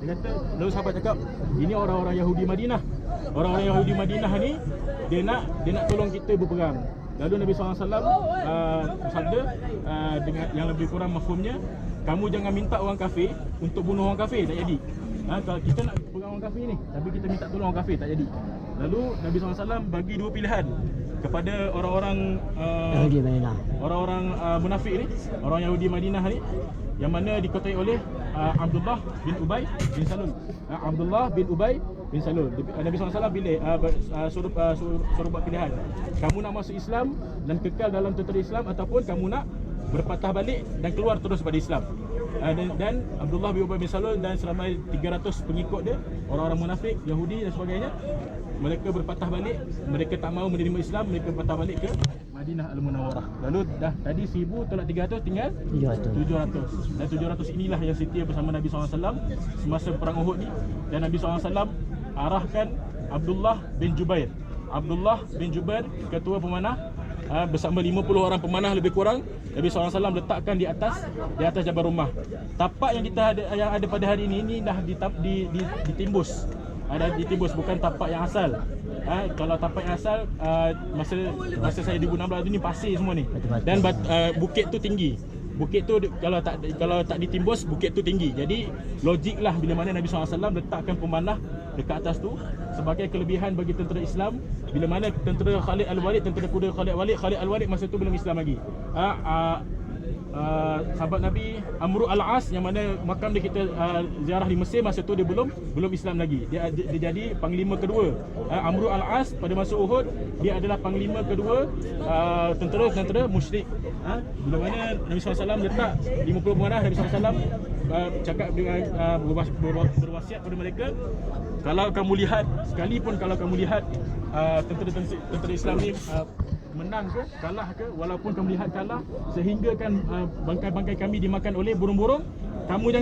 Dia kata, lalu sahabat cakap, ini orang-orang Yahudi Madinah. Orang-orang Yahudi Madinah ni dia nak tolong kita berperang. Lalu Nabi SAW bersabda dengan yang lebih kurang mafhumnya, kamu jangan minta orang kafir untuk bunuh orang kafir, tak jadi. Kalau kita nak perang orang kafir ni, tapi kita minta tolong orang kafir, tak jadi. Lalu Nabi SAW bagi dua pilihan kepada orang-orang Yahudi Madinah. Orang-orang munafik ni, orang Yahudi Madinah ni, yang mana dikuasai oleh Abdullah bin Ubay bin Salul. Abdullah bin Ubay bin Salul. Nabi SAW pilih suruh buat pilihan. Kamu nak masuk Islam dan kekal dalam tentera Islam, ataupun kamu nak berpatah balik dan keluar terus pada Islam. Dan Abdullah bin Ubay bin Salul dan seramai 300 pengikut dia, orang-orang munafik, Yahudi dan sebagainya, mereka berpatah balik, mereka tak mahu menerima Islam, mereka berpatah balik ke Madinah Al-Munawwarah. Lalu dah tadi 1000 tolak 300 tinggal 700. Dan 700 inilah yang setia bersama Nabi SAW semasa perang Uhud ni. Dan Nabi SAW arahkan Abdullah bin Jubair. Abdullah bin Jubair, ketua pemanah, bersama 50 orang pemanah lebih kurang, Nabi SAW letakkan di atas Jabal Rumah. Tapak yang kita ada pada hari ini dah ditimbus. Ada ditimbus, bukan tapak yang asal. Kalau tapak yang asal masa saya 2016 ni pasir semua ni. Dan bukit tu tinggi. Bukit tu kalau tak ditimbus, bukit tu tinggi. Jadi logiklah bila mana Nabi SAW letakkan pemanah dekat atas tu sebagai kelebihan bagi tentera Islam. Bila mana tentera Khalid Al-Walid, tentera kuda Khalid Al-Walid masa tu belum Islam lagi. Sahabat Nabi Amru Al-As yang mana makam dia kita ziarah di Mesir, masa tu dia belum Islam lagi. Dia jadi panglima kedua. Amru Al-As pada masa Uhud, dia adalah panglima kedua tentera musyrik. Bila mana Nabi SAW letak 50 pemanah, Nabi SAW cakap dengan berwasiat kepada mereka, kalau kamu lihat, sekalipun kalau kamu lihat tentera Islam ni menang ke, kalah ke, walaupun kamu lihat kalah sehingga kan bangkai-bangkai kami dimakan oleh burung-burung, kamu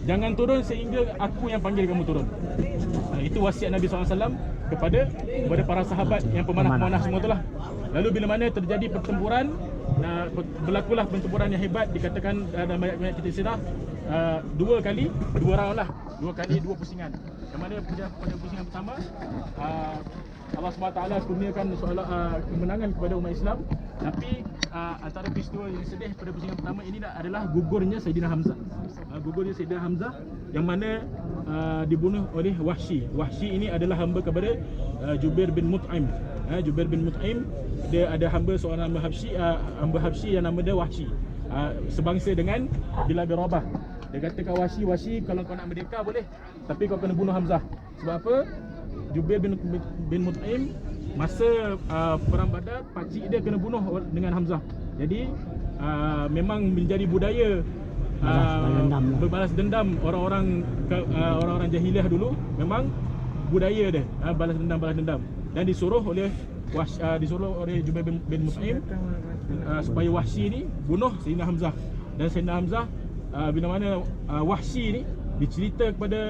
jangan turun sehingga aku yang panggil kamu turun. Itu wasiat Nabi SAW kepada para sahabat yang pemanah-pemanah semua itulah. Lalu bila mana terjadi pertempuran, berlakulah pertempuran yang hebat, dikatakan dalam banyak kita sirah, dua kali dua pusingan. Yang mana pada pusingan pertama Allah SWT kurniakan kemenangan kepada umat Islam. Tapi antara peristiwa yang sedih pada pusingan pertama ini adalah gugurnya Sayyidina Hamzah. Gugurnya Sayyidina Hamzah yang mana dibunuh oleh Wahsy. Wahsy ini adalah hamba kepada Jubair bin Mut'im. Jubair bin Mut'im, dia ada seorang hamba Habsyi yang nama dia Wahsy. Sebangsa dengan Bilal bin Rabah. Dia kata kat Wahsy, kalau kau nak merdeka boleh, tapi kau kena bunuh Hamzah. Sebab apa? Jubair bin Mut'im masa perang Badar, pakcik dia kena bunuh dengan Hamzah. Jadi memang menjadi budaya berbalas dendam orang-orang jahiliah dulu. Memang budaya dia balas dendam. Dan disuruh oleh Jubair bin Mut'im supaya Wahsy ni bunuh Sayyidina Hamzah. Dan Sayyidina Hamzah bila mana Wahsy ni dicerita kepada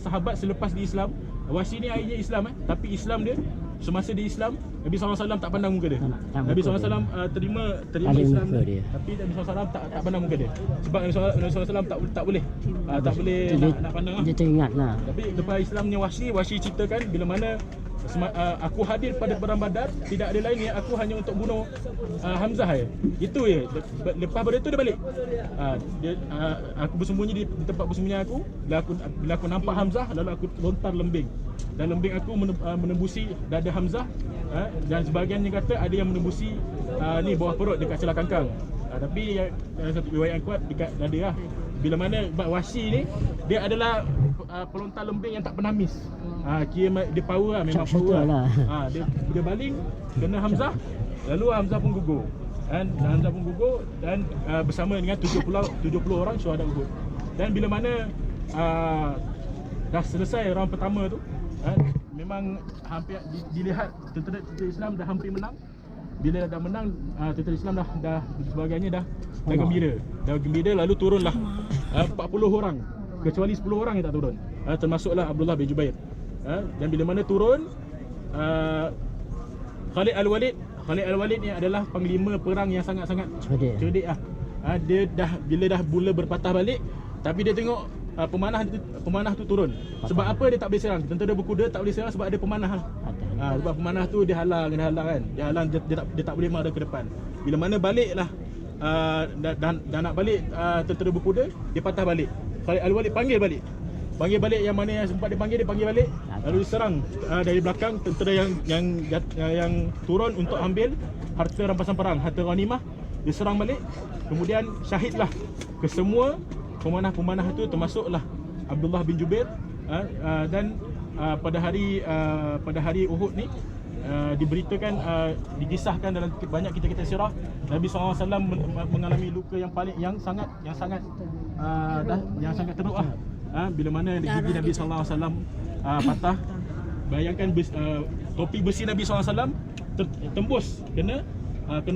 sahabat selepas di Islam. Wahsy ni akhirnya Islam, tapi Islam dia, semasa dia Islam, Nabi SAW tak pandang muka dia. Nabi SAW terima Islam dia, tapi Nabi SAW tak pandang muka dia. Sebab Nabi SAW tak boleh nak pandang. Dia teringatlah. Tapi lepas Islamnya Wahsy ceritakan bila mana aku hadir pada perang Badar, tidak ada lain aku hanya untuk bunuh Hamzah je. Itu je. Lepas pada itu dia balik. Aku bersembunyi di tempat bersembunyi aku. Bila aku nampak Hamzah, lalu aku lontar lembing. Dan lembing aku menembusi dada Hamzah. Dan sebahagiannya kata ada yang menembusi bawah perut dekat celah kangkang. Tapi satu riwayat yang kuat dekat dada lah. Bila mana Wahsy ni, dia adalah pelontar lembing yang tak pernah miss. Kira dia power lah, memang power lah. Dia baling kena Hamzah, lalu Hamzah pun gugur. Hamzah pun gugur dan bersama dengan 70 orang syuhada Uhud. Dan bila mana dah selesai round pertama tu, memang hampir dilihat tentera Islam dah hampir menang. Bila dah menang, tentera Islam dah sebagainya dah gembira, lalu turunlah 40 orang, kecuali 10 orang yang tak turun, termasuklah Abdullah bin Jubair. Dan bila mana turun, Khalid Al-Walid ni adalah panglima perang yang sangat-sangat cerdik lah. Dia bila dah mula berpatah balik, tapi dia tengok pemanah tu turun. Sebab apa dia tak boleh serang? Tentera berkuda tak boleh serang sebab ada pemanah. Sebab pemanah tu dia halang kan. Dia tak boleh marah ke depan. Bila mana baliklah dah nak balik tentera berkuda, dia patah balik. Khalid Al-Walid panggil balik yang mana yang sempat dia panggil balik, lalu diserang dari belakang. Tentera yang turun untuk ambil harta rampasan perang, harta ghanimah, diserang balik. Kemudian syahidlah kesemua pemanah-pemanah itu, termasuklah Abdullah bin Jubair. Dan pada hari Uhud ni diberitakan, dikisahkan dalam banyak kitab-kitab sirah, Nabi SAW mengalami luka yang sangat teruk bila mana gigi Nabi SAW patah. Bayangkan topi besi Nabi SAW tembus kena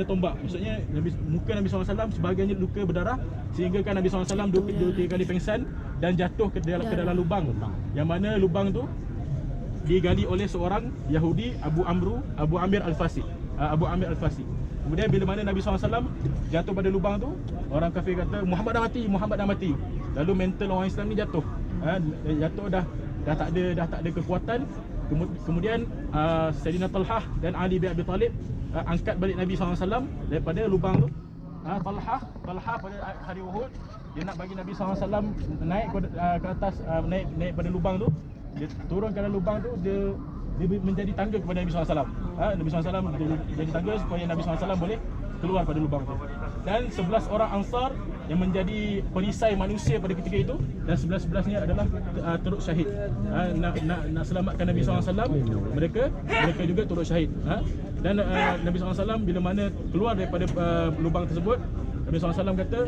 tombak. Maksudnya muka Nabi SAW sebahagiannya luka berdarah, sehingga kan Nabi SAW dua kali pengsan dan jatuh ke dalam lubang, yang mana lubang tu digali oleh seorang Yahudi, Abu Amir Al-Fasi. Kemudian bila mana Nabi SAW jatuh pada lubang tu, orang kafir kata Muhammad dah mati. Lalu mental orang Islam ni jatuh. Dah tak ada kekuatan. Kemudian Sayyidina Talhah dan Ali bin Abi Talib angkat balik Nabi SAW daripada lubang tu. Talhah pada hari Uhud, dia nak bagi Nabi SAW naik ke atas, naik pada lubang tu. Dia turun ke dalam lubang tu, dia menjadi tangga kepada Nabi SAW. Nabi SAW jadi tangga supaya Nabi SAW boleh keluar pada lubang tu. Dan 11 orang Ansar yang menjadi perisai manusia pada ketika itu, dan 11-11-nya adalah turut syahid. Nak selamatkan Nabi SAW, mereka juga turut syahid. Dan Nabi SAW bila mana keluar daripada lubang tersebut, Nabi SAW kata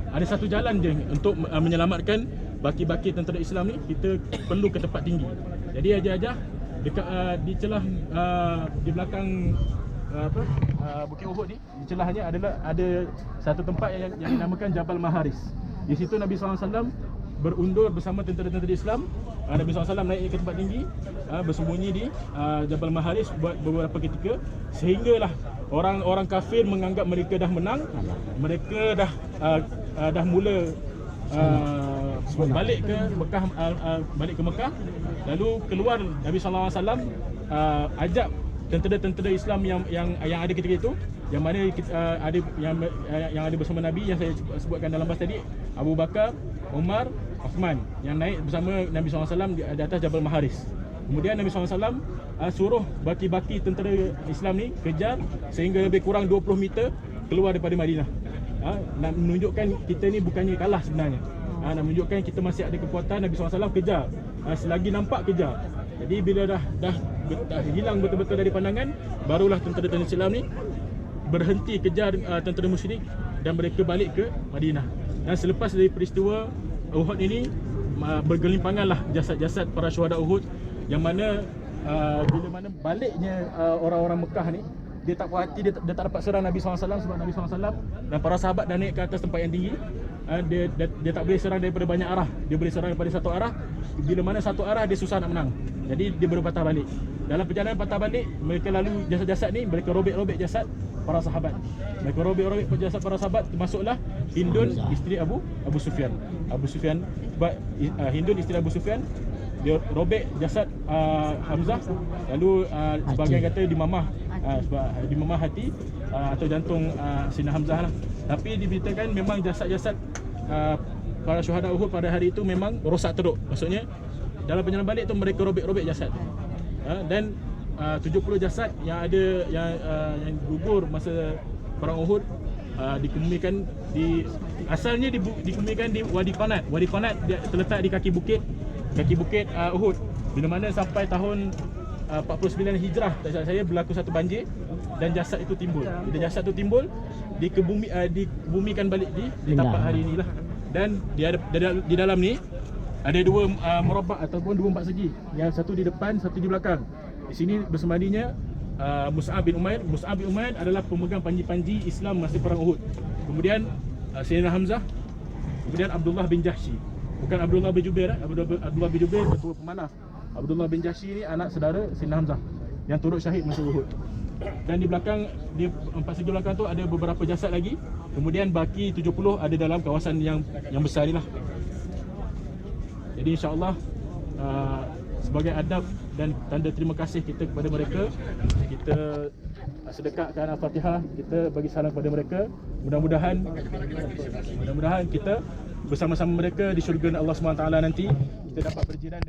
ada satu jalan je untuk menyelamatkan baki-baki tentera Islam ni. Kita perlu ke tempat tinggi. Jadi aja-aja dekat di celah di belakang Bukit Uhud ni, di celahnya ada satu tempat yang dinamakan Jabal Maharis. Di situ Nabi SAW berundur bersama tentera-tentera Islam. Nabi SAW naik ke tempat tinggi, bersembunyi di Jabal Maharis buat beberapa ketika, sehinggalah orang kafir menganggap mereka dah menang. Mereka dah mula balik ke Mekah. Lalu keluar Nabi SAW ajak tentera-tentera Islam yang ada ketika itu, yang mana yang ada bersama Nabi, yang saya sebutkan dalam bahasa tadi, Abu Bakar, Umar, Uthman, yang naik bersama Nabi SAW di atas Jabal Maharis. Kemudian Nabi SAW suruh baki-baki tentera Islam ni kejar sehingga lebih kurang 20 meter keluar daripada Madinah. Nak menunjukkan kita ni bukannya kalah sebenarnya. Nak menunjukkan kita masih ada kekuatan. Nabi SAW kejar, selagi nampak kejar. Jadi bila dah hilang betul-betul dari pandangan, barulah tentera-tentera Islam ni berhenti kejar tentera musyrik dan mereka balik ke Madinah. Dan selepas dari peristiwa Uhud ini, bergelimpanganlah jasad-jasad para syuhada Uhud, yang mana bila mana baliknya orang-orang Mekah ni, dia tak puas hati, dia tak dapat serang Nabi SAW sebab Nabi SAW dan para sahabat dah naik ke atas tempat yang tinggi. Dia tak boleh serang daripada banyak arah, dia boleh serang daripada satu arah. Bila mana satu arah dia susah nak menang, jadi dia baru patah balik. Dalam perjalanan patah balik, mereka lalu jasad-jasad ni, mereka robek-robek jasad para sahabat. Mereka robek-robek jasad para sahabat, termasuklah Hindun isteri Abu Sufyan. Hindun isteri Abu Sufyan, dia robek jasad Hamzah. Lalu sebahagian kata dimamah hati atau jantung Sayyidina Hamzah lah. Tapi diberitakan memang jasad-jasad para syuhada Uhud pada hari itu memang rosak teruk. Maksudnya dalam perjalanan balik tu mereka robek-robek jasad. Dan 70 jasad yang yang gugur masa perang Uhud dikebumikan asalnya dikebumikan di Wadi Qanat. Wadi Qanat dia terletak di kaki bukit Uhud. Bila mana sampai tahun 49 Hijrah, tak salah saya, berlaku satu banjir dan jasad itu timbul. Bila jasad itu timbul, dikebumikan balik di tapak hari inilah. Dan di dalam ni ada dua merabbak ataupun dua empat segi. Yang satu di depan, satu di belakang. Di sini bersemadinya Mus'ab bin Umair. Mus'ab bin Umair adalah pemegang panji-panji Islam masa perang Uhud. Kemudian Sayyidina Hamzah. Kemudian Abdullah bin Jahsy. Bukan Abdullah bin Jubair. Abdullah bin Jubair ketua pemanah. Abdullah bin Jahsy ni anak saudara Sayyidina Hamzah yang turut syahid masa Uhud. Dan di belakang, di empat segi belakang tu ada beberapa jasad lagi. Kemudian baki 70 ada dalam kawasan yang besar ni lah. Jadi insya-Allah sebagai adab dan tanda terima kasih kita kepada mereka, kita sedekahkan Al-Fatihah, kita bagi salam kepada mereka. Mudah-mudahan kita bersama-sama mereka di syurga Allah SWT nanti kita dapat berjiran